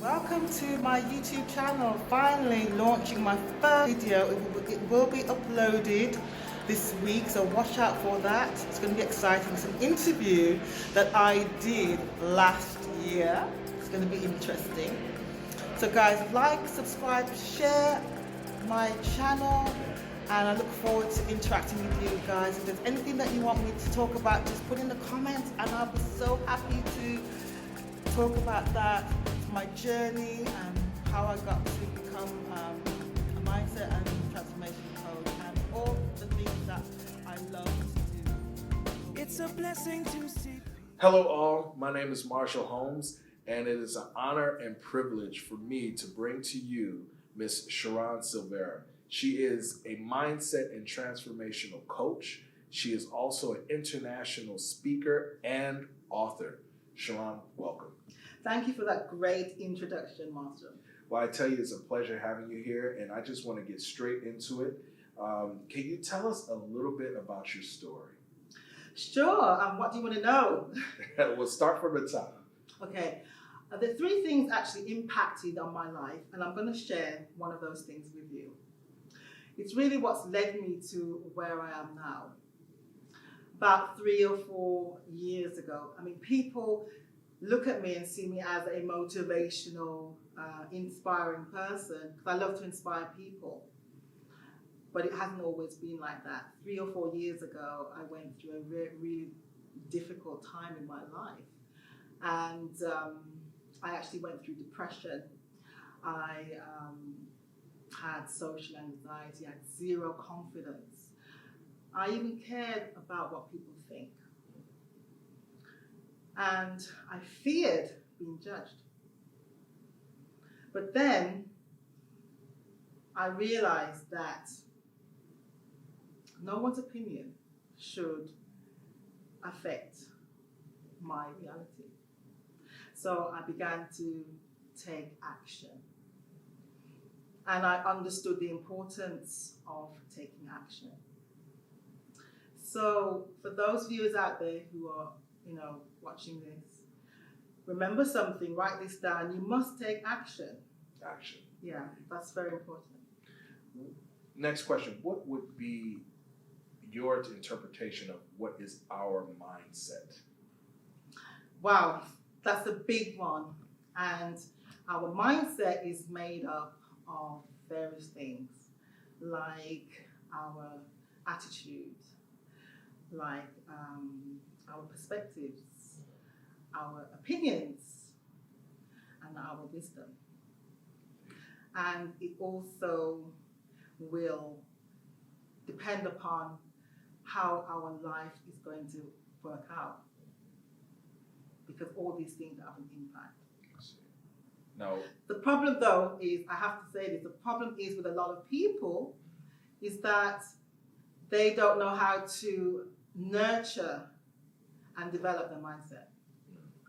Welcome to my YouTube channel. Finally launching my first video. It will be uploaded this week, so watch out for that. It's going to be exciting. It's an interview that I did last year. It's going to be interesting. So guys, like, subscribe, share my channel, and I look forward to interacting with you guys. If there's anything that you want me to talk about, just put in the comments and I'll be so happy to talk about that, my journey and how I got to become a mindset and transformation coach and all the things that I love to do. It's a blessing to see. Hello all, my name is Marshall Holmes, and it is an honor and privilege for me to bring to you Miss Sharon Silvera. She is a mindset and transformational coach. She is also an international speaker and author. Sharon, welcome. Thank you for that great introduction, Master. Well, I tell you, it's a pleasure having you here, and I just want to get straight into it. Can you tell us a little bit about your story? Sure, what do you want to know? We'll start from the top. Okay, the three things actually impacted on my life, and I'm going to share one of those things with you. It's really what's led me to where I am now. About 3 or 4 years ago, people look at me and see me as a motivational, inspiring person, because I love to inspire people. But it hasn't always been like that. 3 or 4 years ago, I went through a really difficult time in my life. And I actually went through depression. I had social anxiety, I had zero confidence. I even cared about what people think. And I feared being judged. But then I realized that no one's opinion should affect my reality. So I began to take action. And I understood the importance of taking action. So for those viewers out there who are, watching this, remember something, write this down. You must take action. Action. Yeah, that's very important. Next question. What would be your interpretation of what is our mindset? Wow, that's a big one. And our mindset is made up of various things, like our attitude, like our perspectives, our opinions, and our wisdom. And it also will depend upon how our life is going to work out, because all these things have an impact. No. The problem, though, is, I have to say this, the problem is with a lot of people is that they don't know how to nurture and develop their mindset.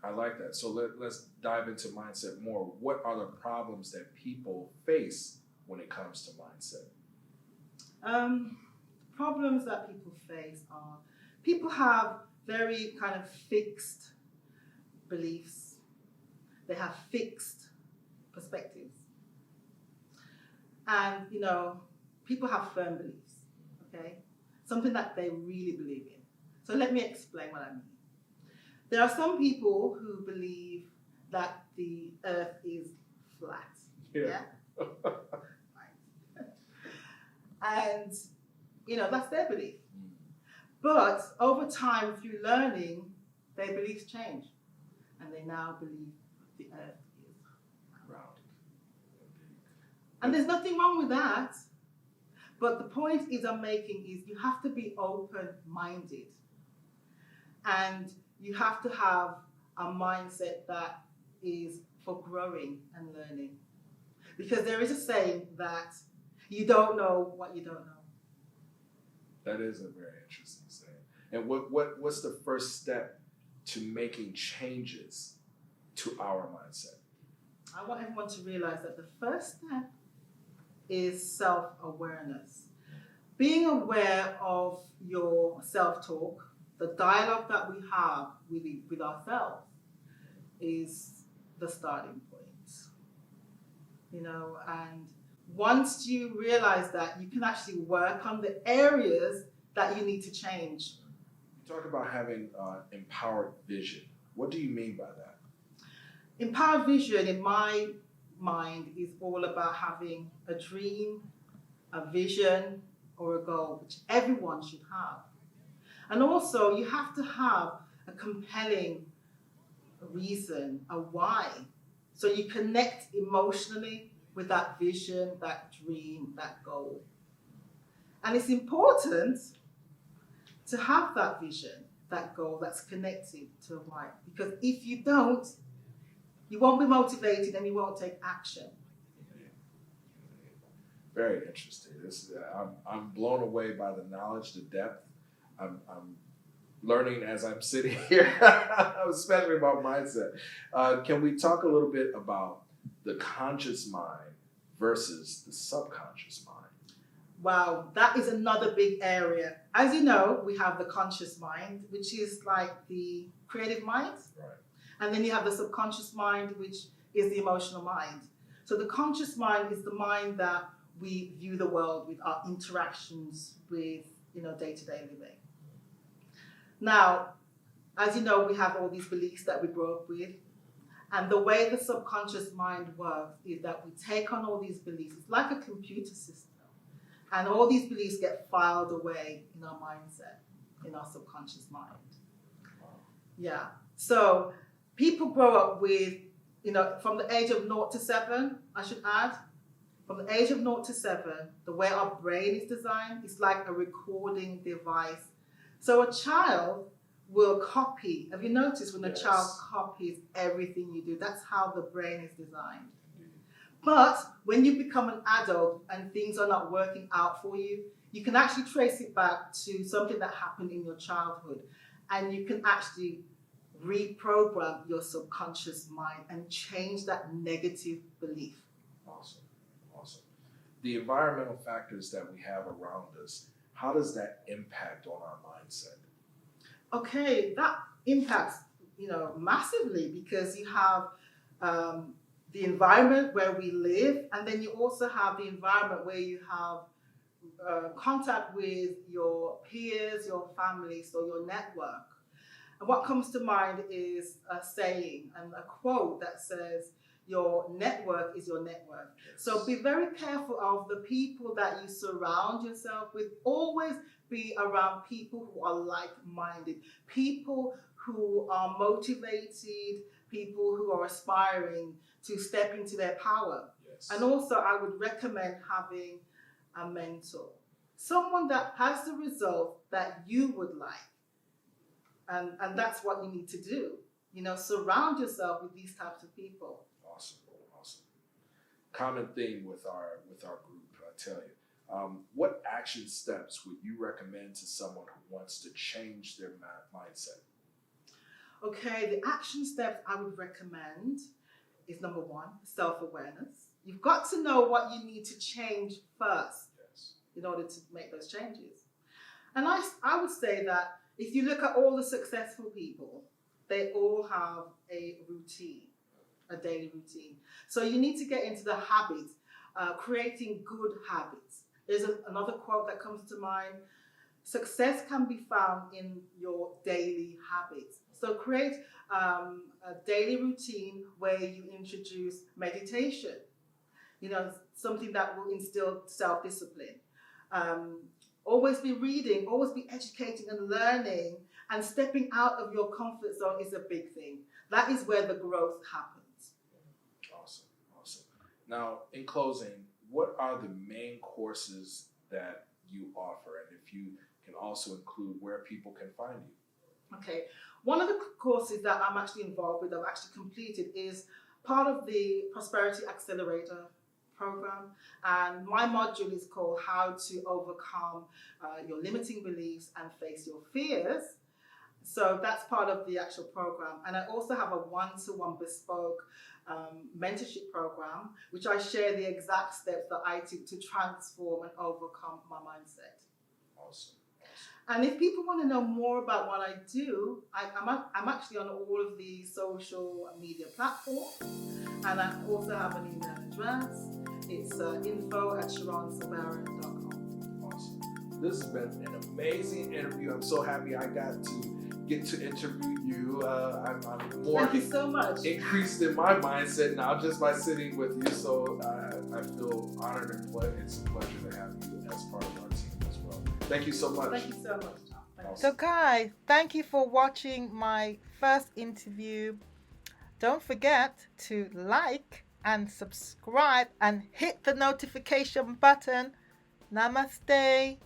I like that. So let's dive into mindset more. What are the problems that people face when it comes to mindset? Problems that people face are, people have very kind of fixed beliefs. They have fixed perspectives. And, people have firm beliefs, okay? Something that they really believe in. So let me explain what I mean. There are some people who believe that the earth is flat. Yeah? Right. And, that's their belief. But over time, through learning, their beliefs change. And they now believe the earth is round. And there's nothing wrong with that. But the point I'm making is you have to be open-minded. And you have to have a mindset that is for growing and learning. Because there is a saying that you don't know what you don't know. That is a very interesting saying. And what's the first step to making changes to our mindset? I want everyone to realize that the first step is self-awareness. Being aware of your self-talk, the dialogue that we have with ourselves, is the starting point. And once you realize that, you can actually work on the areas that you need to change. You talk about having empowered vision. What do you mean by that? Empowered vision, in my mind, is all about having a dream, a vision, or a goal, which everyone should have. And also, you have to have a compelling reason, a why. So you connect emotionally with that vision, that dream, that goal. And it's important to have that vision, that goal that's connected to a why. Because if you don't, you won't be motivated and you won't take action. Very interesting. I'm blown away by the knowledge, the depth. I'm learning as I'm sitting here, especially about mindset. Can we talk a little bit about the conscious mind versus the subconscious mind? Wow, that is another big area. As you know, we have the conscious mind, which is like the creative mind. Right. And then you have the subconscious mind, which is the emotional mind. So the conscious mind is the mind that we view the world with, our interactions with, day-to-day living. Now, as you know, we have all these beliefs that we grow up with. And the way the subconscious mind works is that we take on all these beliefs. It's like a computer system. And all these beliefs get filed away in our mindset, in our subconscious mind. Yeah. So people grow up with, from the age of 0 to 7, I should add, from the age of 0 to 7, the way our brain is designed is like a recording device. So a child will copy. Have you noticed when a child copies everything you do? That's how the brain is designed. But when you become an adult and things are not working out for you, you can actually trace it back to something that happened in your childhood. And you can actually reprogram your subconscious mind and change that negative belief. Awesome. The environmental factors that we have around us, how does that impact on our mindset? Okay, that impacts, massively, because you have the environment where we live, and then you also have the environment where you have contact with your peers, your family, so your network. And what comes to mind is a saying and a quote that says, your network is your net worth. Yes. So be very careful of the people that you surround yourself with. Always be around people who are like-minded, people who are motivated, people who are aspiring to step into their power. Yes. And also I would recommend having a mentor, someone that has the result that you would like. And that's what you need to do. Surround yourself with these types of people. Awesome. Common theme with our group, I tell you. What action steps would you recommend to someone who wants to change their mindset? Okay, the action steps I would recommend is number 1, self-awareness. You've got to know what you need to change first in order to make those changes. And I would say that if you look at all the successful people, they all have a routine, a daily routine. So you need to get into the habit, creating good habits. There's another quote that comes to mind. Success can be found in your daily habits. So create a daily routine where you introduce meditation, something that will instill self-discipline. Always be reading, always be educating and learning, and stepping out of your comfort zone is a big thing. That is where the growth happens. Awesome. Now, in closing, what are the main courses that you offer? And if you can also include where people can find you. Okay. One of the courses that I'm actually involved with, I've actually completed, is part of the Prosperity Accelerator program, and my module is called How to Overcome Your Limiting Beliefs and Face Your Fears. So that's part of the actual program. And I also have a one-to-one bespoke mentorship program, which I share the exact steps that I took to transform and overcome my mindset. Awesome. And if people want to know more about what I do, I'm actually on all of the social media platforms, and I also have an email address. It's info@sharonsilvera.com. Awesome. This has been an amazing interview. I'm so happy I got to get to interview you. I'm more Thank you so much. increased in my mindset now just by sitting with you. So I feel honored and it's a pleasure to have you as part of our team as well. Thank you so much. Thank you so much, Tom. Awesome. So guys, thank you for watching my first interview. Don't forget to like and subscribe and hit the notification button. Namaste.